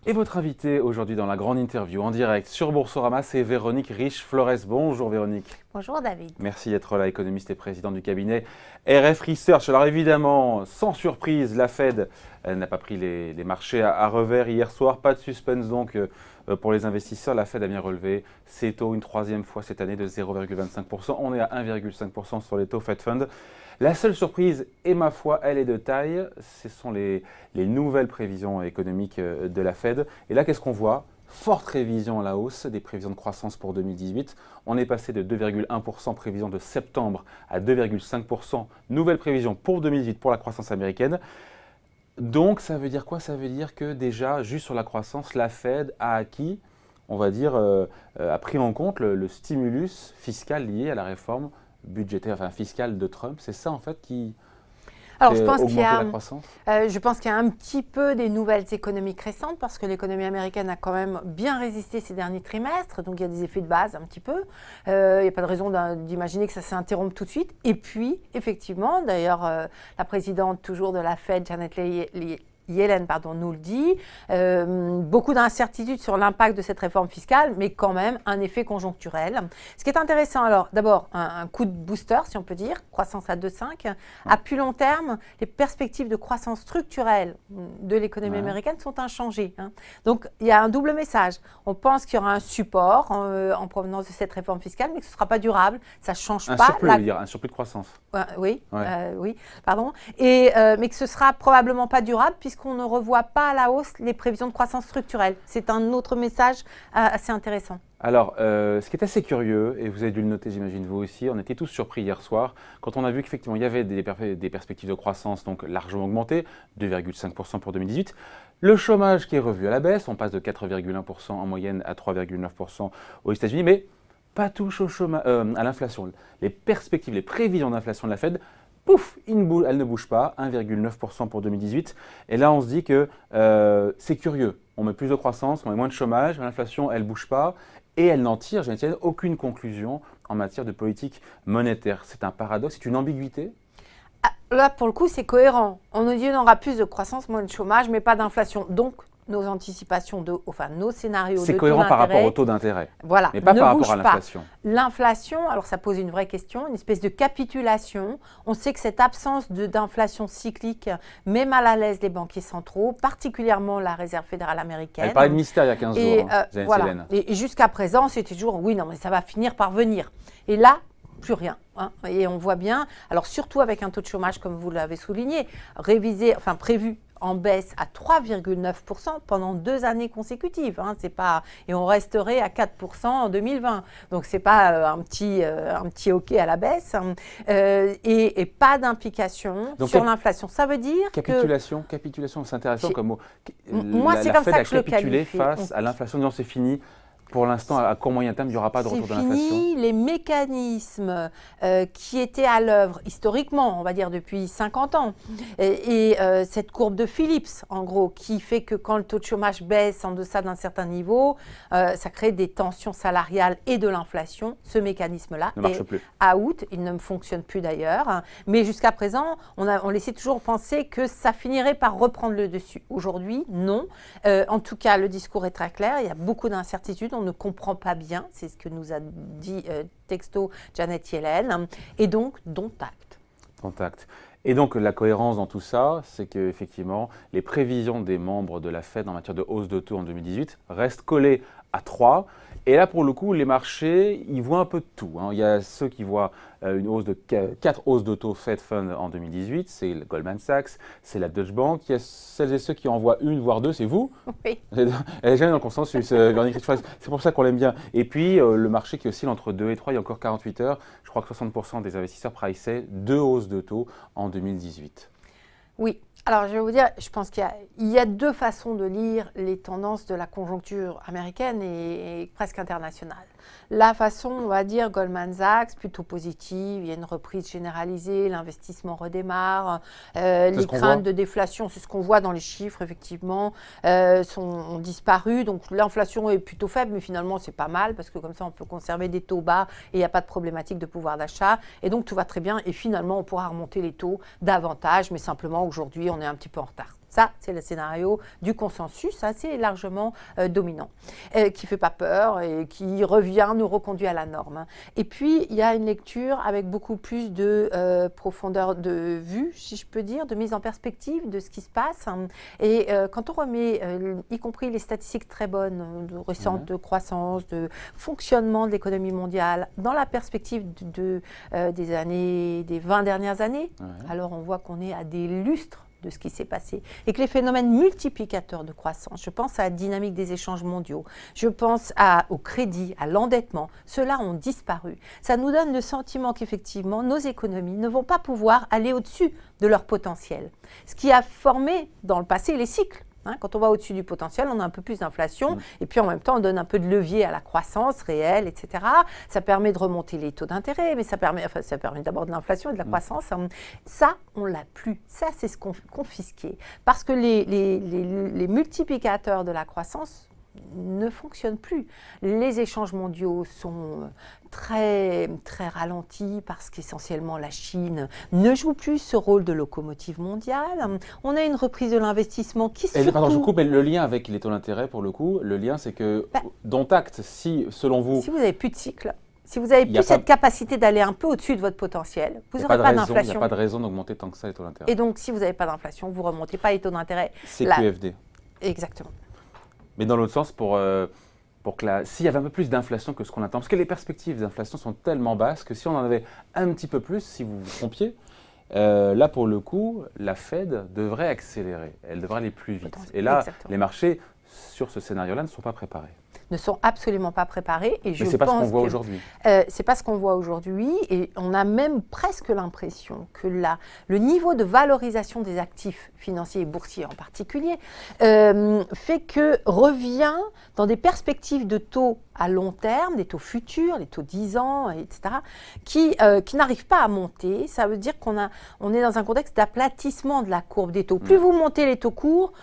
Et votre invitée aujourd'hui dans la grande interview en direct sur Boursorama, c'est Véronique Riche-Flores. Bonjour Véronique. Bonjour David. Merci d'être là, économiste et présidente du cabinet RF Research. Alors évidemment, sans surprise, la Fed n'a pas pris les marchés à revers hier soir. Pas de suspense donc pour les investisseurs. La Fed a bien relevé ses taux une troisième fois cette année de 0,25%. On est à 1,5% sur les taux Fed Fund. La seule surprise, et ma foi, elle est de taille, ce sont les nouvelles prévisions économiques de la Fed. Et là, qu'est-ce qu'on voit? Forte révision à la hausse des prévisions de croissance pour 2018. On est passé de 2,1% prévision de septembre à 2,5% nouvelle prévision pour 2018 pour la croissance américaine. Donc, ça veut dire quoi? Ça veut dire que déjà, juste sur la croissance, la Fed a acquis, on va dire, a pris en compte le stimulus fiscal lié à la réforme budgétaire, enfin fiscale de Trump. C'est ça en fait qui Alors, fait augmenter la croissance? je pense qu'il y a un petit peu des nouvelles économiques récentes parce que l'économie américaine a quand même bien résisté ces derniers trimestres. Donc, il y a des effets de base un petit peu. Il n'y a pas de raison d'imaginer que ça s'interrompe tout de suite. Et puis, effectivement, d'ailleurs, la présidente toujours de la Fed, Janet Yellen, nous le dit, beaucoup d'incertitudes sur l'impact de cette réforme fiscale, mais quand même un effet conjoncturel. Ce qui est intéressant, alors d'abord un coup de booster, si on peut dire, croissance à 2,5. À plus long terme, les perspectives de croissance structurelle de l'économie américaine sont inchangées. Donc il y a un double message. On pense qu'il y aura un support en provenance de cette réforme fiscale, mais que ce ne sera pas durable. Ça ne change pas. Un surplus de croissance. Oui, pardon. Mais que ce sera probablement pas durable puisqu'on ne revoit pas à la hausse les prévisions de croissance structurelle. C'est un autre message assez intéressant. Alors, ce qui est assez curieux, et vous avez dû le noter, j'imagine vous aussi, on était tous surpris hier soir quand on a vu qu'effectivement il y avait des perspectives de croissance donc largement augmentées, 2,5% pour 2018. Le chômage qui est revu à la baisse, on passe de 4,1% en moyenne à 3,9% aux États-Unis, mais pas touche au chômage, à l'inflation. Les perspectives, les prévisions d'inflation de la Fed, pouf, elle ne bouge pas, 1,9% pour 2018. Et là, on se dit que c'est curieux. On met plus de croissance, on met moins de chômage, l'inflation, elle ne bouge pas. Et elle n'en tire, je ne tiens aucune conclusion en matière de politique monétaire. C'est un paradoxe, c'est une ambiguïté. Là, pour le coup, c'est cohérent. On nous dit qu'il y aura plus de croissance, moins de chômage, mais pas d'inflation. Donc, nos anticipations, nos scénarios de taux d'intérêt. C'est cohérent par rapport au taux d'intérêt, voilà, mais pas par rapport à l'inflation. L'inflation, alors ça pose une vraie question, une espèce de capitulation. On sait que cette absence d'inflation cyclique met mal à l'aise les banquiers centraux, particulièrement la Réserve fédérale américaine. Elle parlait de mystère il y a 15 jours, voilà. Et jusqu'à présent, c'était toujours, oui, non, mais ça va finir par venir. Et là, plus rien. Et on voit bien, alors surtout avec un taux de chômage, comme vous l'avez souligné, prévu en baisse à 3,9% pendant 2 années consécutives. Et on resterait à 4% en 2020. Donc, ce n'est pas un petit hockey à la baisse. Et pas d'implication sur l'inflation. Ça veut dire capitulation, c'est intéressant comme mot. Moi, c'est comme ça que je le qualifie. Face à l'inflation, disons c'est fini. Pour l'instant, à court moyen terme, il n'y aura pas de retour de l'inflation. C'est fini. Les mécanismes qui étaient à l'œuvre historiquement, on va dire depuis 50 ans, et cette courbe de Phillips, en gros, qui fait que quand le taux de chômage baisse en deçà d'un certain niveau, ça crée des tensions salariales et de l'inflation. Ce mécanisme-là ne marche plus. Out, il ne fonctionne plus d'ailleurs. Mais jusqu'à présent, on laissait toujours penser que ça finirait par reprendre le dessus. Aujourd'hui, non. En tout cas, le discours est très clair. Il y a beaucoup d'incertitudes. On ne comprend pas bien, c'est ce que nous a dit texto Janet Yellen, et donc, dont acte. Et donc, la cohérence dans tout ça, c'est qu'effectivement, les prévisions des membres de la Fed en matière de hausse de taux en 2018 restent collées à 3. Et là, pour le coup, les marchés, ils voient un peu de tout. Il y a ceux qui voient une hausse de 4 hausses de taux Fed Fund en 2018, c'est Goldman Sachs, c'est la Deutsche Bank. Il y a celles et ceux qui en voient une, voire deux, c'est vous. Oui. Elle est jamais dans le consensus. C'est pour ça qu'on l'aime bien. Et puis, le marché qui oscille entre 2 et 3, il y a encore 48 heures. Je crois que 60% des investisseurs priceaient 2 hausses de taux en 2018. Oui. Alors, je vais vous dire, je pense qu'il y a 2 façons de lire les tendances de la conjoncture américaine et presque internationale. La façon, on va dire, Goldman Sachs, plutôt positive, il y a une reprise généralisée, l'investissement redémarre, les craintes de déflation, c'est ce qu'on voit dans les chiffres, effectivement, ont disparu. Donc, l'inflation est plutôt faible, mais finalement, c'est pas mal parce que comme ça, on peut conserver des taux bas et il n'y a pas de problématique de pouvoir d'achat. Et donc, tout va très bien et finalement, on pourra remonter les taux davantage, mais simplement, aujourd'hui, on est un petit peu en retard. Ça, c'est le scénario du consensus assez largement dominant, qui ne fait pas peur et qui revient, nous reconduit à la norme. Et puis, il y a une lecture avec beaucoup plus de profondeur de vue, si je peux dire, de mise en perspective de ce qui se passe. Et quand on remet, y compris les statistiques très bonnes, de récentes de croissance, de fonctionnement de l'économie mondiale, dans la perspective des 20 dernières années, alors on voit qu'on est à des lustres de ce qui s'est passé et que les phénomènes multiplicateurs de croissance, je pense à la dynamique des échanges mondiaux, je pense au crédit, à l'endettement, ceux-là ont disparu. Ça nous donne le sentiment qu'effectivement, nos économies ne vont pas pouvoir aller au-dessus de leur potentiel. Ce qui a formé dans le passé les cycles. Quand on va au-dessus du potentiel, on a un peu plus d'inflation et puis en même temps, on donne un peu de levier à la croissance réelle, etc. Ça permet de remonter les taux d'intérêt, mais ça permet d'abord de l'inflation et de la croissance. Ça, on l'a plus. Ça, c'est ce qu'on confisqué. Parce que les multiplicateurs de la croissance ne fonctionnent plus. Les échanges mondiaux sont très, très ralentis parce qu'essentiellement la Chine ne joue plus ce rôle de locomotive mondiale. On a une reprise de l'investissement qui surtout... Pardon, je coupe, mais le lien avec les taux d'intérêt, pour le coup, le lien c'est que, dont acte, si, selon vous... Si vous n'avez plus de cycle, si vous n'avez plus cette capacité d'aller un peu au-dessus de votre potentiel, vous n'aurez pas d'inflation. Il n'y a pas de raison d'augmenter tant que ça les taux d'intérêt. Et donc, si vous n'avez pas d'inflation, vous ne remontez pas les taux d'intérêt. C'est QFD. Exactement. Mais dans l'autre sens, pour que s'il y avait un peu plus d'inflation que ce qu'on attend, parce que les perspectives d'inflation sont tellement basses que si on en avait un petit peu plus, si vous vous trompiez, là pour le coup, la Fed devrait accélérer, elle devrait aller plus vite. Et là, les marchés sur ce scénario-là ne sont pas préparés. Ne sont absolument pas préparés. Et mais ce n'est pas ce qu'on voit aujourd'hui. C'est pas ce qu'on voit aujourd'hui. Et on a même presque l'impression que le niveau de valorisation des actifs financiers et boursiers en particulier fait que revient dans des perspectives de taux à long terme, des taux futurs, les taux 10 ans, etc., qui n'arrivent pas à monter. Ça veut dire qu'on est dans un contexte d'aplatissement de la courbe des taux. Plus vous montez les taux courts,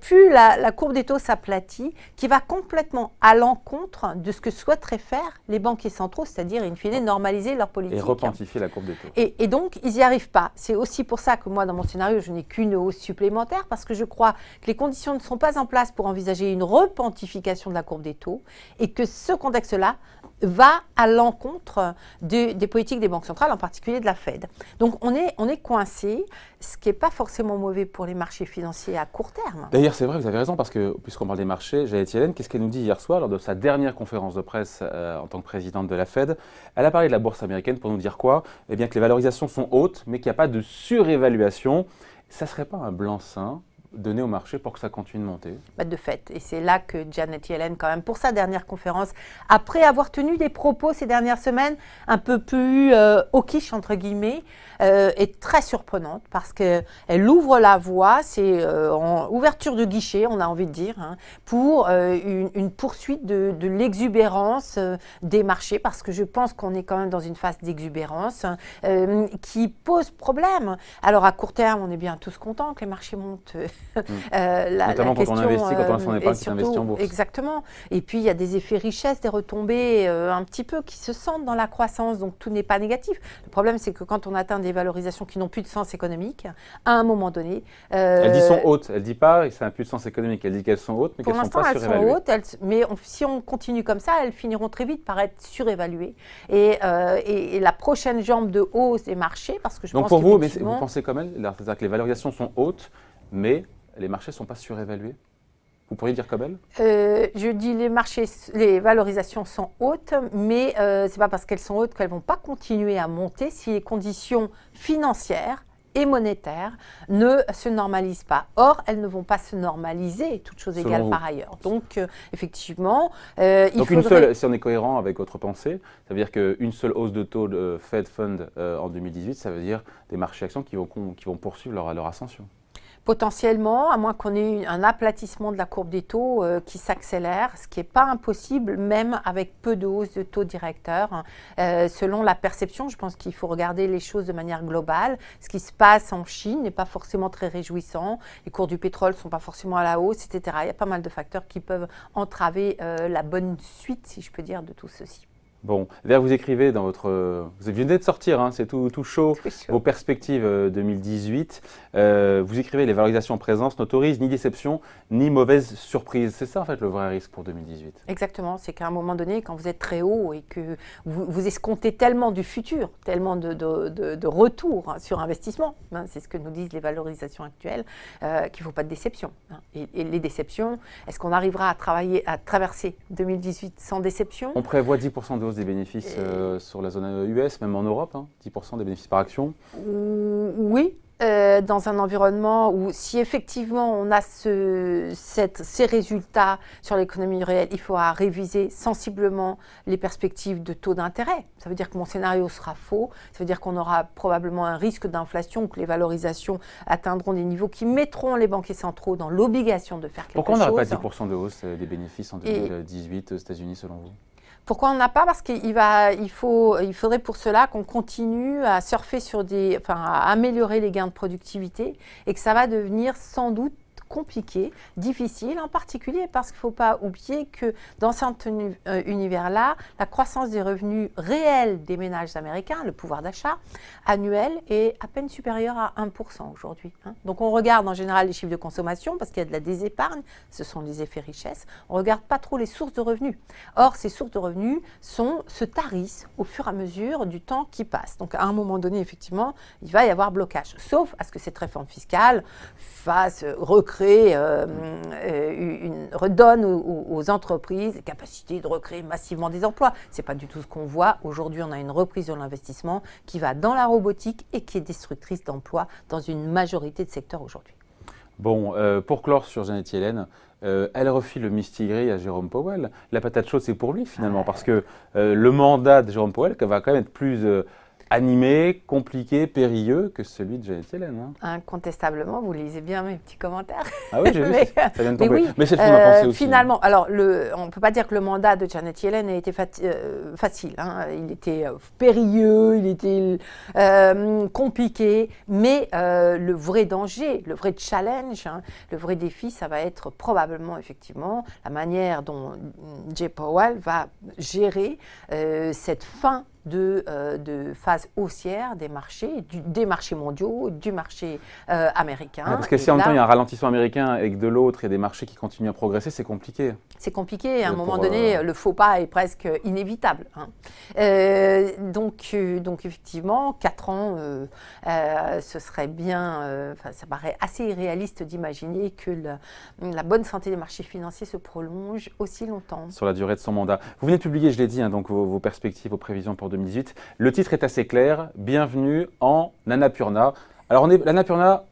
plus la courbe des taux s'aplatit, qui va complètement à l'encontre de ce que souhaiteraient faire les banquiers centraux, c'est-à-dire, in fine, normaliser leur politique. Et repentifier la courbe des taux. Et donc, ils n'y arrivent pas. C'est aussi pour ça que moi, dans mon scénario, je n'ai qu'une hausse supplémentaire, parce que je crois que les conditions ne sont pas en place pour envisager une repentification de la courbe des taux, et que ce contexte-là va à l'encontre des politiques des banques centrales, en particulier de la Fed. Donc, on est coincé, ce qui n'est pas forcément mauvais pour les marchés financiers à court terme. D'ailleurs, c'est vrai, vous avez raison, parce que, puisqu'on parle des marchés, Janet Yellen, qu'est-ce qu'elle nous dit hier soir, lors de sa dernière conférence de presse en tant que présidente de la Fed? Elle a parlé de la bourse américaine pour nous dire quoi? Eh bien, que les valorisations sont hautes, mais qu'il n'y a pas de surévaluation. Ça ne serait pas un blanc-seing donné au marché pour que ça continue de monter? De fait, et c'est là que Janet Yellen, quand même, pour sa dernière conférence, après avoir tenu des propos ces dernières semaines un peu plus hawkish, entre guillemets, est très surprenante parce qu'elle ouvre la voie, c'est en ouverture de guichet, on a envie de dire, pour une poursuite de l'exubérance des marchés, parce que je pense qu'on est quand même dans une phase d'exubérance qui pose problème. Alors à court terme, on est bien tous contents que les marchés montent. Notamment quand on investit, quand on a son épargne qui s'investit en bourse. Exactement. Et puis, il y a des effets richesse, des retombées un petit peu qui se sentent dans la croissance, donc tout n'est pas négatif. Le problème, c'est que quand on atteint des valorisations qui n'ont plus de sens économique, à un moment donné... Elle dit sont hautes, elle ne dit pas que ça n'a plus de sens économique, elle dit qu'elles sont hautes, mais qu'elles ne sont pas surévaluées. Pour l'instant, elles sont hautes, mais si on continue comme ça, elles finiront très vite par être surévaluées. Et la prochaine jambe de hausse des marchés, parce que je pense donc pour vous, mais vous pensez comme elle, c'est-à-dire que les valorisations sont hautes, mais les marchés ne sont pas surévalués? Vous pourriez dire comme elle? Je dis les valorisations sont hautes, mais ce n'est pas parce qu'elles sont hautes qu'elles ne vont pas continuer à monter si les conditions financières et monétaires ne se normalisent pas. Or, elles ne vont pas se normaliser, toutes choses égales par ailleurs. Donc, effectivement, il faudrait... si on est cohérent avec votre pensée, ça veut dire qu'une seule hausse de taux de Fed Fund en 2018, ça veut dire des marchés actions qui vont poursuivre leur ascension. Potentiellement, à moins qu'on ait un aplatissement de la courbe des taux qui s'accélère, ce qui n'est pas impossible, même avec peu de hausse de taux directeurs. Selon la perception, je pense qu'il faut regarder les choses de manière globale. Ce qui se passe en Chine n'est pas forcément très réjouissant. Les cours du pétrole ne sont pas forcément à la hausse, etc. Il y a pas mal de facteurs qui peuvent entraver la bonne suite, si je peux dire, de tout ceci. Bon, d'ailleurs, vous écrivez dans votre... Vous venez de sortir, hein, c'est tout chaud, vos perspectives 2018. Vous écrivez « Les valorisations en présence n'autorisent ni déception, ni mauvaise surprise ». C'est ça, en fait, le vrai risque pour 2018. Exactement, c'est qu'à un moment donné, quand vous êtes très haut et que vous escomptez tellement du futur, tellement de retour sur investissement, hein, c'est ce que nous disent les valorisations actuelles, qu'il ne faut pas de déception. Hein. Et les déceptions, est-ce qu'on arrivera à traverser 2018 sans déception? On prévoit 10% de hausse des bénéfices sur la zone US, même en Europe, hein, 10% des bénéfices par action. Oui, dans un environnement où si effectivement on a ces résultats sur l'économie réelle, il faudra réviser sensiblement les perspectives de taux d'intérêt. Ça veut dire que mon scénario sera faux, ça veut dire qu'on aura probablement un risque d'inflation, que les valorisations atteindront des niveaux qui mettront les banquiers centraux dans l'obligation de faire quelque chose. Pourquoi on n'aurait pas 10% de hausse des bénéfices en 2018 aux États-Unis selon vous? Pourquoi on n'a pas? Parce qu'il faudrait pour cela qu'on continue à surfer à améliorer les gains de productivité et que ça va devenir sans doute compliqué, difficile, en particulier parce qu'il ne faut pas oublier que dans cet univers-là, la croissance des revenus réels des ménages américains, le pouvoir d'achat annuel, est à peine supérieur à 1% aujourd'hui. Hein. Donc on regarde en général les chiffres de consommation parce qu'il y a de la désépargne, ce sont les effets richesse, on ne regarde pas trop les sources de revenus. Or, ces sources de revenus se tarissent au fur et à mesure du temps qui passe. Donc à un moment donné, effectivement, il va y avoir blocage, sauf à ce que cette réforme fiscale redonne aux entreprises la capacité de recréer massivement des emplois. Ce n'est pas du tout ce qu'on voit. Aujourd'hui, on a une reprise de l'investissement qui va dans la robotique et qui est destructrice d'emplois dans une majorité de secteurs aujourd'hui. Bon, pour clore sur Janet Yellen, elle refile le mistigris à Jérôme Powell. La patate chaude, c'est pour lui finalement, parce que le mandat de Jérôme Powell va quand même être plus animé, compliqué, périlleux que celui de Janet Yellen. Hein. Incontestablement, vous lisez bien mes petits commentaires. Ah oui, j'ai vu, ça vient de tomber. Oui, mais c'est le fond de la pensée aussi. Finalement, alors on ne peut pas dire que le mandat de Janet Yellen a été facile. Hein. Il était périlleux, il était compliqué, mais le vrai danger, le vrai challenge, hein, le vrai défi, ça va être probablement effectivement la manière dont Jay Powell va gérer cette fin de phase haussière des marchés mondiaux, du marché américain. Parce que si en même temps il y a un ralentissement américain et que de l'autre il y a des marchés qui continuent à progresser, c'est compliqué. C'est compliqué, à un moment donné, le faux pas est presque inévitable. Hein. Donc effectivement, 4 ans, ce serait bien, ça paraît assez irréaliste d'imaginer que la bonne santé des marchés financiers se prolonge aussi longtemps. Sur la durée de son mandat. Vous venez de publier, je l'ai dit, hein, donc vos perspectives, vos prévisions pour 2018. Le titre est assez clair, bienvenue en Annapurna. Alors l'Annapurna,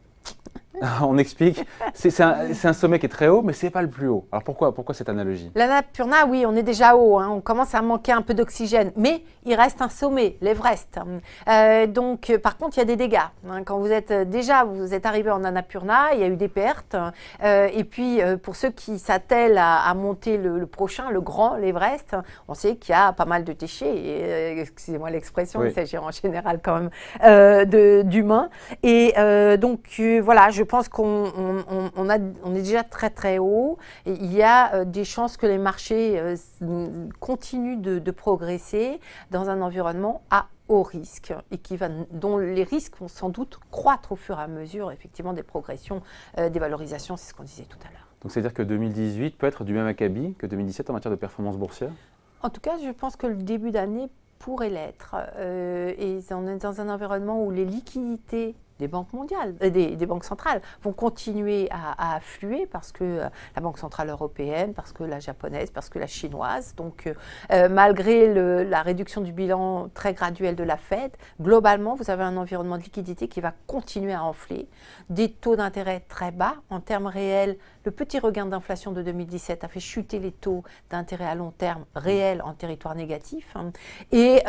on explique, c'est un sommet qui est très haut, mais ce n'est pas le plus haut. Alors pourquoi cette analogie? L'Annapurna, oui, on est déjà haut, hein, on commence à manquer un peu d'oxygène, mais il reste un sommet, l'Everest. Donc, par contre, il y a des dégâts. Hein, quand vous êtes arrivé en Annapurna, il y a eu des pertes. Et puis, pour ceux qui s'attellent à monter le prochain, le grand, l'Everest, on sait qu'il y a pas mal de déchets. Excusez-moi l'expression, il s'agit en général quand même d'humains. Et donc, voilà, je pense qu'on est déjà très très haut et il y a des chances que les marchés continuent de progresser dans un environnement à haut risque et dont les risques vont sans doute croître au fur et à mesure effectivement des progressions des valorisations, c'est ce qu'on disait tout à l'heure. Donc c'est-à-dire que 2018 peut être du même acabit que 2017 en matière de performance boursière? En tout cas, je pense que le début d'année pourrait l'être et on est dans un environnement où les liquidités des banques mondiales, des banques centrales vont continuer à affluer parce que la Banque centrale européenne, parce que la japonaise, parce que la chinoise. Donc, malgré la réduction du bilan très graduelle de la Fed, globalement, vous avez un environnement de liquidité qui va continuer à enfler. Des taux d'intérêt très bas. En termes réels, le petit regain d'inflation de 2017 a fait chuter les taux d'intérêt à long terme réels en territoire négatif. Hein. Et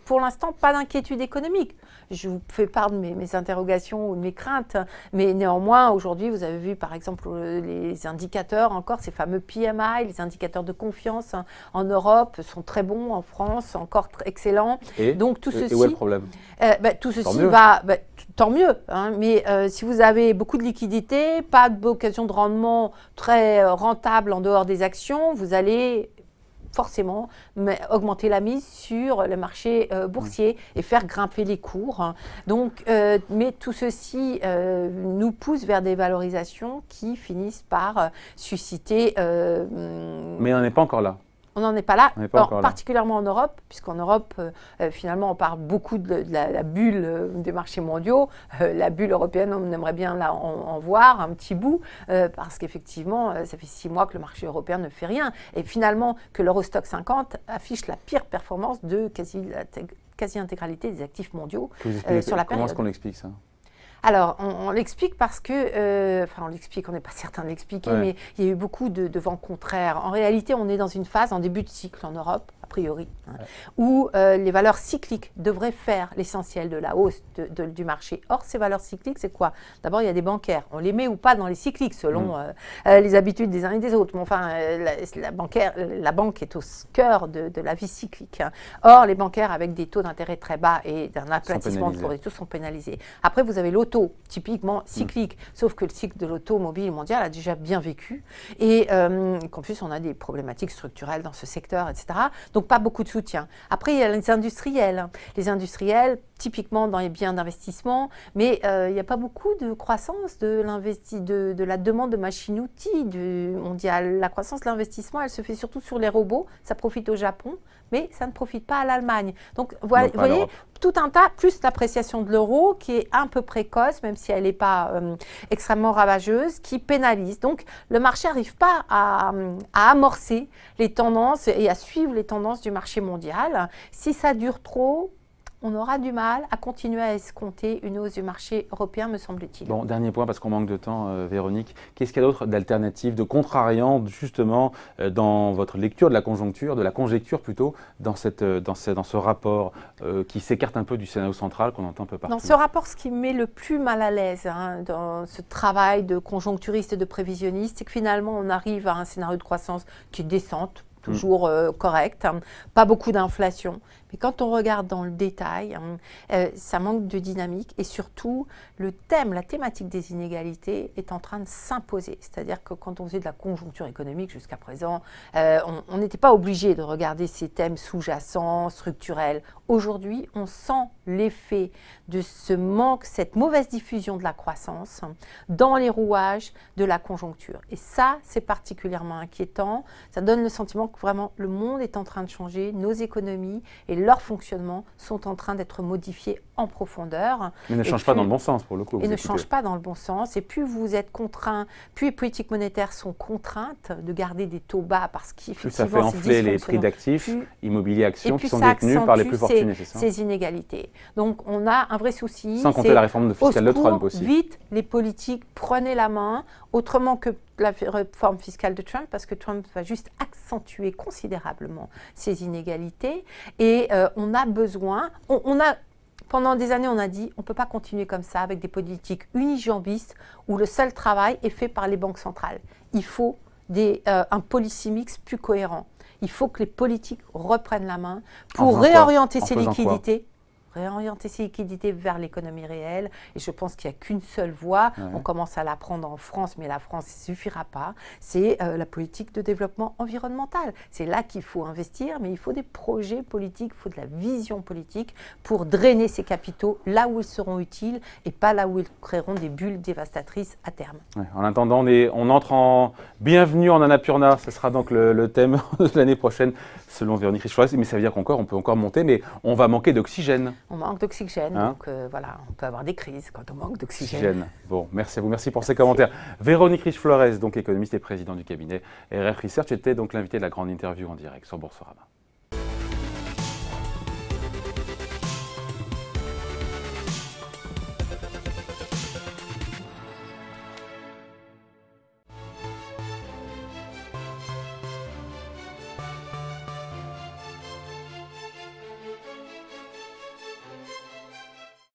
pour l'instant, pas d'inquiétude économique. Je vous fais part de mes interrogations ou de mes craintes, mais néanmoins, aujourd'hui, vous avez vu par exemple les indicateurs, encore ces fameux PMI, les indicateurs de confiance en Europe sont très bons, en France, encore excellents. Donc tout ceci, où est le problème? Tout ceci va, tant mieux, hein, mais si vous avez beaucoup de liquidités, pas d'occasion de rendement très rentable en dehors des actions, vous allez forcément augmenter la mise sur le marché boursier et faire grimper les cours. Donc, mais tout ceci nous pousse vers des valorisations qui finissent par susciter... mais on n'est pas encore là. On n'en est pas là, particulièrement en Europe, puisqu'en Europe, finalement, on parle beaucoup de la bulle des marchés mondiaux. La bulle européenne, on aimerait bien là, en voir un petit bout, parce qu'effectivement, ça fait 6 mois que le marché européen ne fait rien. Et finalement, que l'Eurostoxx 50 affiche la pire performance de quasi-intégralité des actifs mondiaux sur la période. Comment est-ce qu'on l'explique ça ? Alors, on l'explique parce que, enfin on l'explique, on n'est pas certain de l'expliquer, mais il y a eu beaucoup de vents contraires. En réalité, on est dans une phase en début de cycle en Europe, a priori, où les valeurs cycliques devraient faire l'essentiel de la hausse du marché. Or, ces valeurs cycliques, c'est quoi? D'abord, il y a des bancaires. On les met ou pas dans les cycliques selon les habitudes des uns et des autres. Mais enfin, la banque est au cœur de la vie cyclique. Or, les bancaires avec des taux d'intérêt très bas et d'un aplatissement de cours des taux sont pénalisés. Après, vous avez l'auto, typiquement cyclique, sauf que le cycle de l'automobile mondial a déjà bien vécu et qu'en plus, on a des problématiques structurelles dans ce secteur, etc. Donc, pas beaucoup de soutien. Après, il y a les industriels. Les industriels, typiquement dans les biens d'investissement, mais il n'y a pas beaucoup de croissance de la demande de machines-outils mondiale. La croissance de l'investissement, elle se fait surtout sur les robots. Ça profite au Japon, mais ça ne profite pas à l'Allemagne. Donc, vous voyez, tout un tas, plus l'appréciation de l'euro qui est un peu précoce, même si elle n'est pas extrêmement ravageuse, qui pénalise. Donc, le marché n'arrive pas à amorcer les tendances et à suivre les tendances du marché mondial. Si ça dure trop, on aura du mal à continuer à escompter une hausse du marché européen, me semble-t-il. Bon, dernier point, parce qu'on manque de temps, Véronique. Qu'est-ce qu'il y a d'autre d'alternatif, de contrariant, justement, dans votre lecture de la conjoncture, de la conjecture plutôt, dans ce rapport qui s'écarte un peu du scénario central qu'on entend un peu partout? Dans ce rapport, ce qui met le plus mal à l'aise dans ce travail de conjoncturiste et de prévisionniste, c'est que finalement, on arrive à un scénario de croissance qui est décente, toujours correct, pas beaucoup d'inflation. Mais quand on regarde dans le détail, ça manque de dynamique et surtout, la thématique des inégalités est en train de s'imposer. C'est-à-dire que quand on faisait de la conjoncture économique jusqu'à présent, on n'était pas obligé de regarder ces thèmes sous-jacents, structurels. Aujourd'hui, on sent l'effet de ce manque, cette mauvaise diffusion de la croissance dans les rouages de la conjoncture. Et ça, c'est particulièrement inquiétant. Ça donne le sentiment que vraiment le monde est en train de changer, nos économies et leur fonctionnement sont en train d'être modifiés en profondeur. Mais ne change pas dans le bon sens pour le coup. Et ne change pas dans le bon sens. Et plus vous êtes contraint, plus les politiques monétaires sont contraintes de garder des taux bas parce qu'effectivement, ça fait enfler les prix d'actifs, immobiliers, actions qui sont détenus par les plus fortunés, c'est ça? Ces inégalités. Donc on a un vrai souci. Sans compter la réforme fiscale de Trump aussi. Vite, les politiques, prenez la main, autrement que la réforme fiscale de Trump, parce que Trump va juste accentuer considérablement ces inégalités. Et on a besoin, pendant des années, on a dit on ne peut pas continuer comme ça avec des politiques unijambistes où le seul travail est fait par les banques centrales. Il faut un policy mix plus cohérent. Il faut que les politiques reprennent la main pour réorienter ces liquidités. Réorienter ces liquidités vers l'économie réelle. Et je pense qu'il n'y a qu'une seule voie. On commence à la prendre en France, mais la France ne suffira pas. C'est la politique de développement environnemental. C'est là qu'il faut investir, mais il faut des projets politiques, il faut de la vision politique pour drainer ces capitaux là où ils seront utiles et pas là où ils créeront des bulles dévastatrices à terme. En attendant, on entre en bienvenue en Annapurna. Ce sera donc le thème de l'année prochaine, selon Véronique Riche-Flores. Mais ça veut dire qu'on peut encore monter, mais on va manquer d'oxygène. On manque d'oxygène, donc voilà, on peut avoir des crises quand on manque d'oxygène. Bon, merci à vous, merci pour ces commentaires. Véronique Riche-Flores, donc économiste et présidente du cabinet RF Research, était donc l'invitée de la grande interview en direct sur Boursorama.